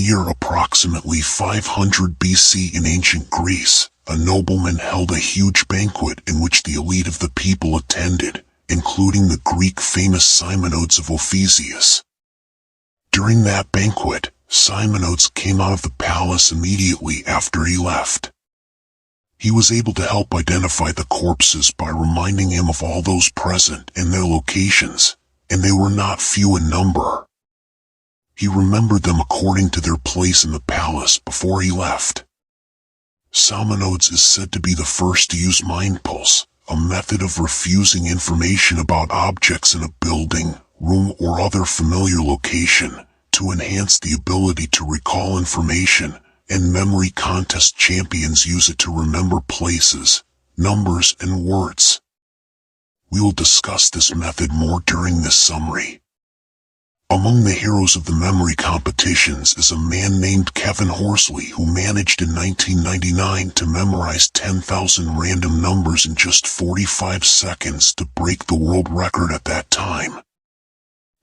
year approximately 500 BC in ancient Greece, a nobleman held a huge banquet in which the elite of the people attended, including the Greek famous Simonides of Ophizius. During that banquet, Simonides came out of the palace immediately after he left. He was able to help identify the corpses by reminding him of all those present and their locations, and they were not few in number. He remembered them according to their place in the palace before he left. Simonides is said to be the first to use mind pulse, a method of refusing information about objects in a building, room or other familiar location, to enhance the ability to recall information, and memory contest champions use it to remember places, numbers and words. We will discuss this method more during this summary. Among the heroes of the memory competitions is a man named Kevin Horsley who managed in 1999 to memorize 10,000 random numbers in just 45 seconds to break the world record at that time.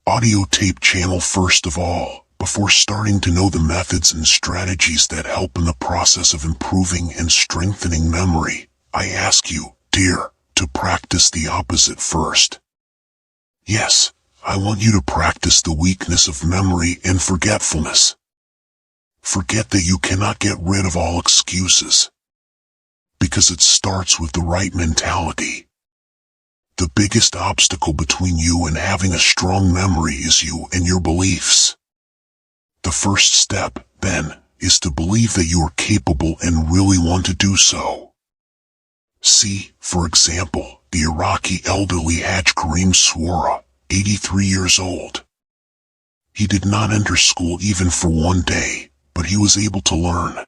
Audio tape channel first of all, before starting to know the methods and strategies that help in the process of improving and strengthening memory, I ask you, dear, to practice the opposite first. Yes, I want you to practice the weakness of memory and forgetfulness. Forget that you cannot get rid of all excuses. Because it starts with the right mentality. The biggest obstacle between you and having a strong memory is you and your beliefs. The first step, then, is to believe that you are capable and really want to do so. See, for example, the Iraqi elderly Haj Karim Swara, 83 years old. He did not enter school even for one day, but he was able to learn,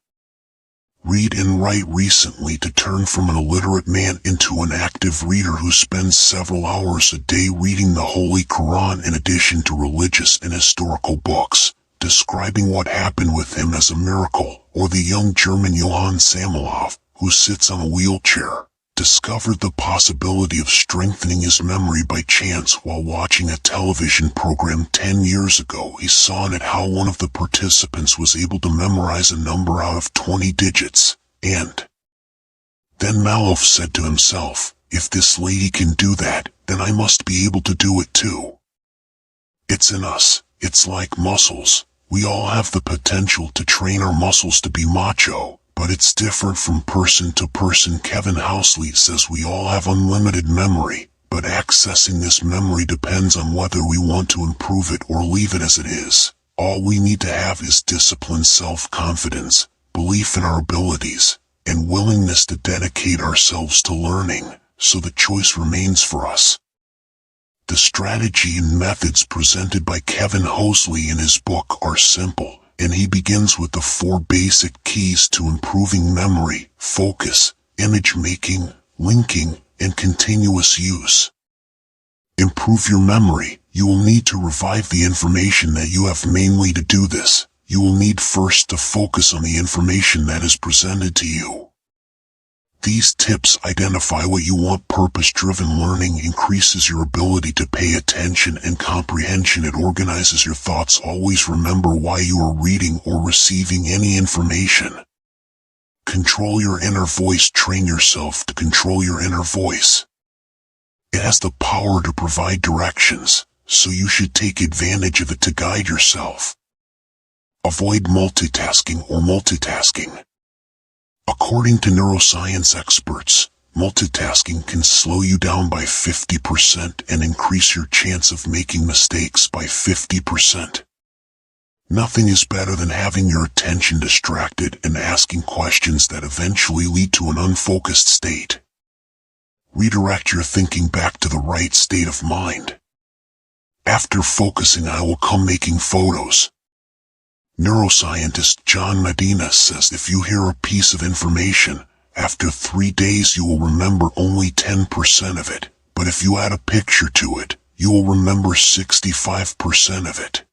read and write recently to turn from an illiterate man into an active reader who spends several hours a day reading the Holy Quran in addition to religious and historical books, describing what happened with him as a miracle, or the young German Johann Samolov, who sits on a wheelchair, discovered the possibility of strengthening his memory by chance while watching a television program 10 years ago. He saw in it how one of the participants was able to memorize a number out of 20 digits, and then Malov said to himself, if this lady can do that, then I must be able to do it too. It's in us, it's like muscles. We all have the potential to train our muscles to be macho, but it's different from person to person. Kevin Horsley says we all have unlimited memory, but accessing this memory depends on whether we want to improve it or leave it as it is. All we need to have is discipline, self-confidence, belief in our abilities, and willingness to dedicate ourselves to learning, so the choice remains for us. The strategy and methods presented by Kevin Horsley in his book are simple, and he begins with the 4 basic keys to improving memory: focus, image making, linking, and continuous use. Improve your memory. You will need to revive the information that you have. Mainly to do this, you will need first to focus on the information that is presented to you. These tips identify what you want. Purpose-driven learning increases your ability to pay attention and comprehension. It organizes your thoughts. Always remember why you are reading or receiving any information. Control your inner voice. Train yourself to control your inner voice. It has the power to provide directions, so you should take advantage of it to guide yourself. Avoid multitasking or multitasking. According to neuroscience experts, multitasking can slow you down by 50% and increase your chance of making mistakes by 50%. Nothing is better than having your attention distracted and asking questions that eventually lead to an unfocused state. Redirect your thinking back to the right state of mind. After focusing, I will come making photos. Neuroscientist John Medina says if you hear a piece of information, after 3 days you will remember only 10% of it, but if you add a picture to it, you will remember 65% of it.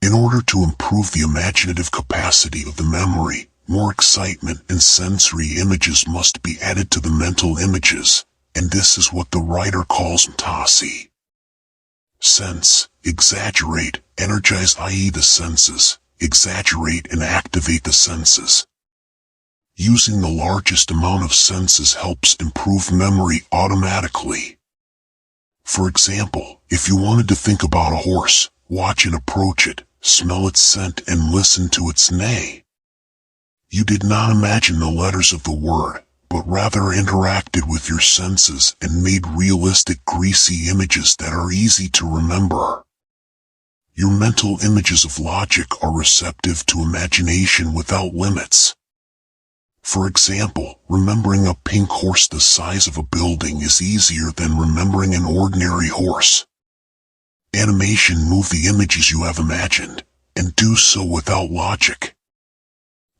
In order to improve the imaginative capacity of the memory, more excitement and sensory images must be added to the mental images, and this is what the writer calls mtasi. Sense, exaggerate, energize, i.e. the senses, exaggerate, and activate the senses. Using the largest amount of senses helps improve memory automatically. For example, if you wanted to think about a horse, watch it approach it, smell its scent, and listen to its neigh. You did not imagine the letters of the word, but rather interacted with your senses and made realistic, greasy images that are easy to remember. Your mental images of logic are receptive to imagination without limits. For example, remembering a pink horse the size of a building is easier than remembering an ordinary horse. Animation moves the images you have imagined, and do so without logic.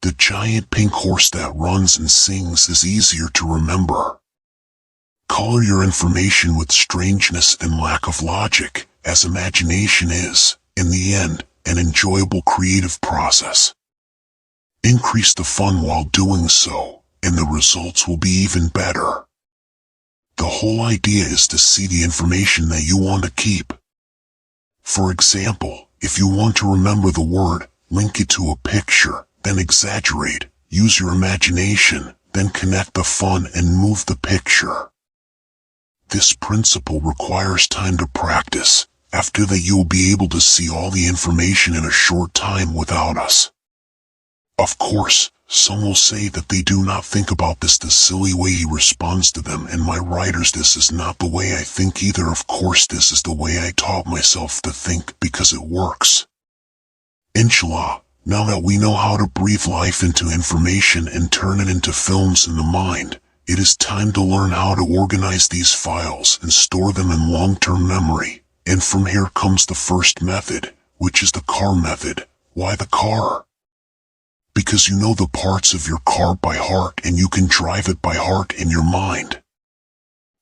The giant pink horse that runs and sings is easier to remember. Color your information with strangeness and lack of logic, as imagination is, in the end, an enjoyable creative process. Increase the fun while doing so, and the results will be even better. The whole idea is to see the information that you want to keep. For example, if you want to remember the word, link it to a picture, then exaggerate, use your imagination, then connect the fun and move the picture. This principle requires time to practice. After that, you will be able to see all the information in a short time without us. Of course, some will say that they do not think about this the silly way he responds to them, and my writers, this is not the way I think either. Of course, this is the way I taught myself to think because it works. Inshallah, now that we know how to breathe life into information and turn it into films in the mind, it is time to learn how to organize these files and store them in long-term memory. And from here comes the first method, which is the car method. Why the car? Because you know the parts of your car by heart and you can drive it by heart in your mind.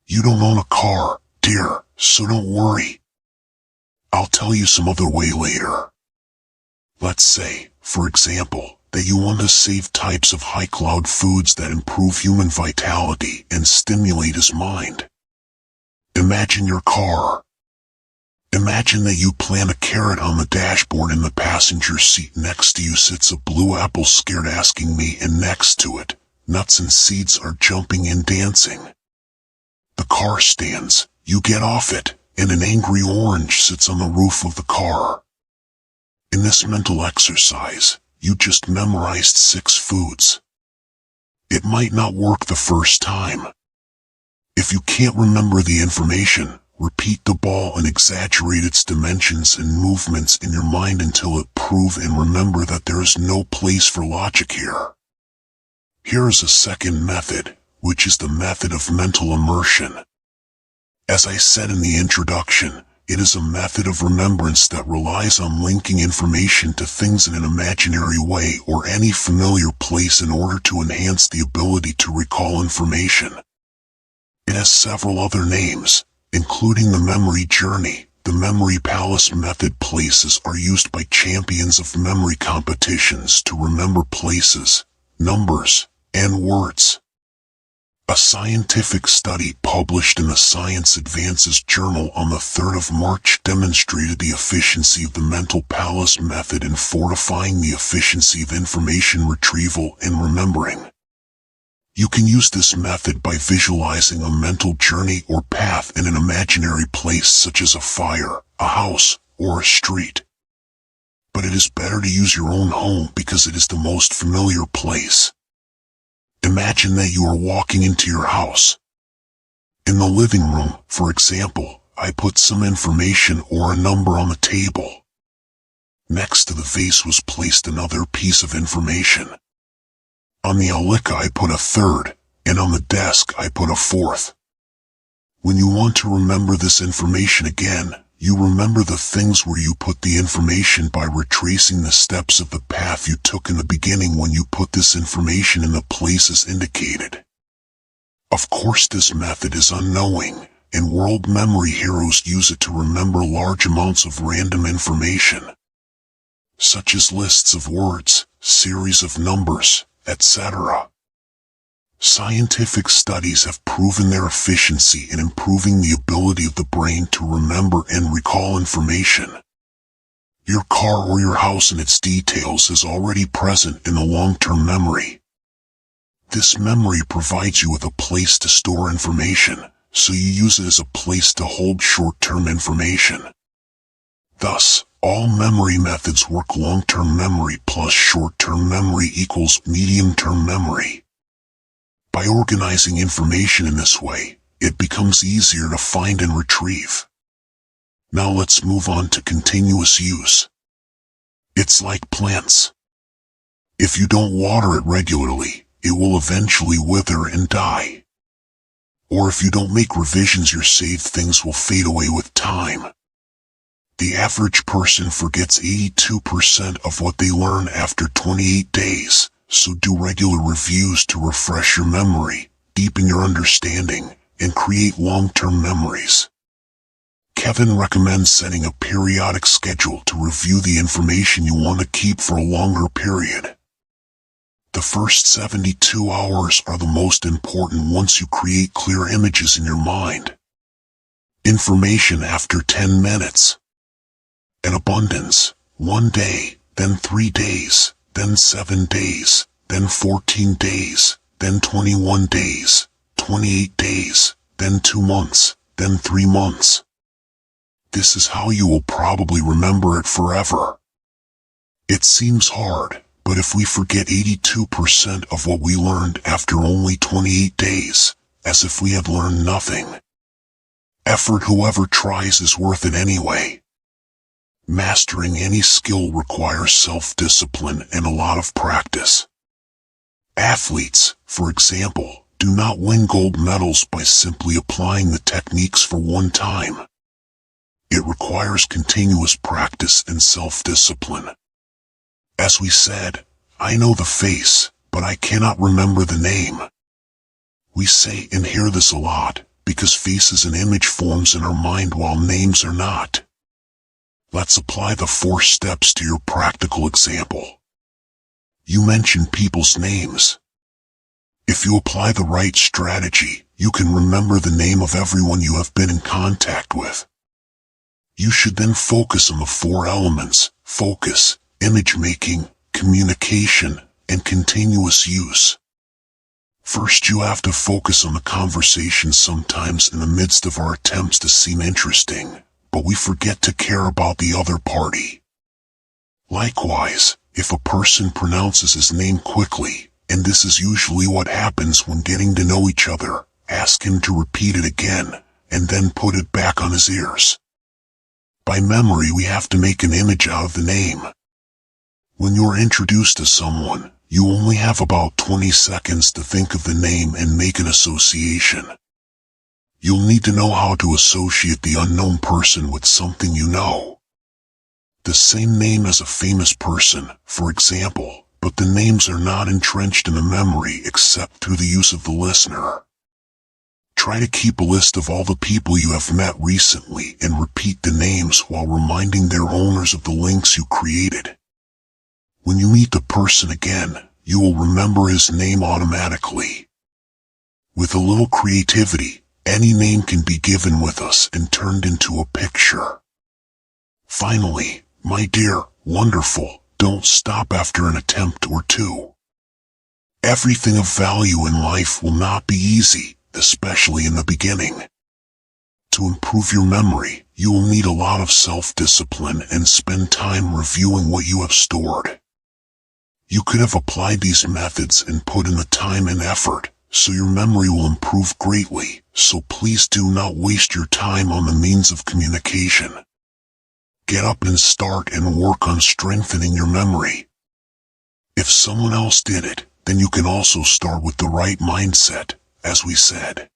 You don't own a car, dear, so don't worry. I'll tell you some other way later. Let's say, for example, that you want to save types of high-calorie foods that improve human vitality and stimulate his mind. Imagine your car. Imagine that you plant a carrot on the dashboard. In the passenger seat next to you sits a blue apple scared asking me, and next to it, nuts and seeds are jumping and dancing. The car stands, you get off it, and an angry orange sits on the roof of the car. In this mental exercise, you just memorized 6 foods. It might not work the first time. If you can't remember the information, repeat the ball and exaggerate its dimensions and movements in your mind until it prove and remember that there is no place for logic here. Here is a second method, which is the method of mental immersion. As I said in the introduction, it is a method of remembrance that relies on linking information to things in an imaginary way or any familiar place in order to enhance the ability to recall information. It has several other names, including the memory journey. The memory palace method. Places are used by champions of memory competitions to remember places, numbers, and words. A scientific study published in the Science Advances journal on the 3rd of March demonstrated the efficiency of the mental palace method in fortifying the efficiency of information retrieval and remembering. You can use this method by visualizing a mental journey or path in an imaginary place such as a fire, a house, or a street. But it is better to use your own home because it is the most familiar place. Imagine that you are walking into your house. In the living room, for example, I put some information or a number on the table. Next to the vase was placed another piece of information. On the alika I put a 3rd, and on the desk I put a 4th. When you want to remember this information again, you remember the things where you put the information by retracing the steps of the path you took in the beginning when you put this information in the places indicated. Of course, this method is unknowing, and world memory heroes use it to remember large amounts of random information, such as lists of words, series of numbers, etc. Scientific studies have proven their efficiency in improving the ability of the brain to remember and recall information. Your car or your house and its details is already present in the long-term memory. This memory provides you with a place to store information, so you use it as a place to hold short-term information. Thus, all memory methods work. Long-term memory plus short-term memory equals medium-term memory. By organizing information in this way, it becomes easier to find and retrieve. Now let's move on to continuous use. It's like plants. If you don't water it regularly, it will eventually wither and die. Or if you don't make revisions, your saved things will fade away with time. The average person forgets 82% of what they learn after 28 days, so do regular reviews to refresh your memory, deepen your understanding, and create long-term memories. Kevin recommends setting a periodic schedule to review the information you want to keep for a longer period. The first 72 hours are the most important once you create clear images in your mind. Information after 10 minutes. An abundance, 1 day, then 3 days, then 7 days, then 14 days, then 21 days, 28 days, then 2 months, then 3 months. This is how you will probably remember it forever. It seems hard, but if we forget 82% of what we learned after only 28 days, as if we had learned nothing. Effort whoever tries is worth it anyway. Mastering any skill requires self-discipline and a lot of practice. Athletes, for example, do not win gold medals by simply applying the techniques for one time. It requires continuous practice and self-discipline. As we said, I know the face, but I cannot remember the name. We say and hear this a lot, because faces and image forms in our mind while names are not. Let's apply the 4 steps to your practical example. You mention people's names. If you apply the right strategy, you can remember the name of everyone you have been in contact with. You should then focus on the 4 elements: focus, image making, communication, and continuous use. First, you have to focus on the conversation. Sometimes in the midst of our attempts to seem interesting, but we forget to care about the other party. Likewise, if a person pronounces his name quickly, and this is usually what happens when getting to know each other, ask him to repeat it again, and then put it back on his ears. By memory, we have to make an image out of the name. When you're introduced to someone, you only have about 20 seconds to think of the name and make an association. You'll need to know how to associate the unknown person with something you know. The same name as a famous person, for example, but the names are not entrenched in the memory except through the use of the listener. Try to keep a list of all the people you have met recently and repeat the names while reminding their owners of the links you created. When you meet the person again, you will remember his name automatically. With a little creativity, any name can be given with us and turned into a picture. Finally, my dear, wonderful, don't stop after an attempt or 2. Everything of value in life will not be easy, especially in the beginning. To improve your memory, you will need a lot of self-discipline and spend time reviewing what you have stored. You could have applied these methods and put in the time and effort, so your memory will improve greatly, so please do not waste your time on the means of communication. Get up and start and work on strengthening your memory. If someone else did it, then you can also start with the right mindset, as we said.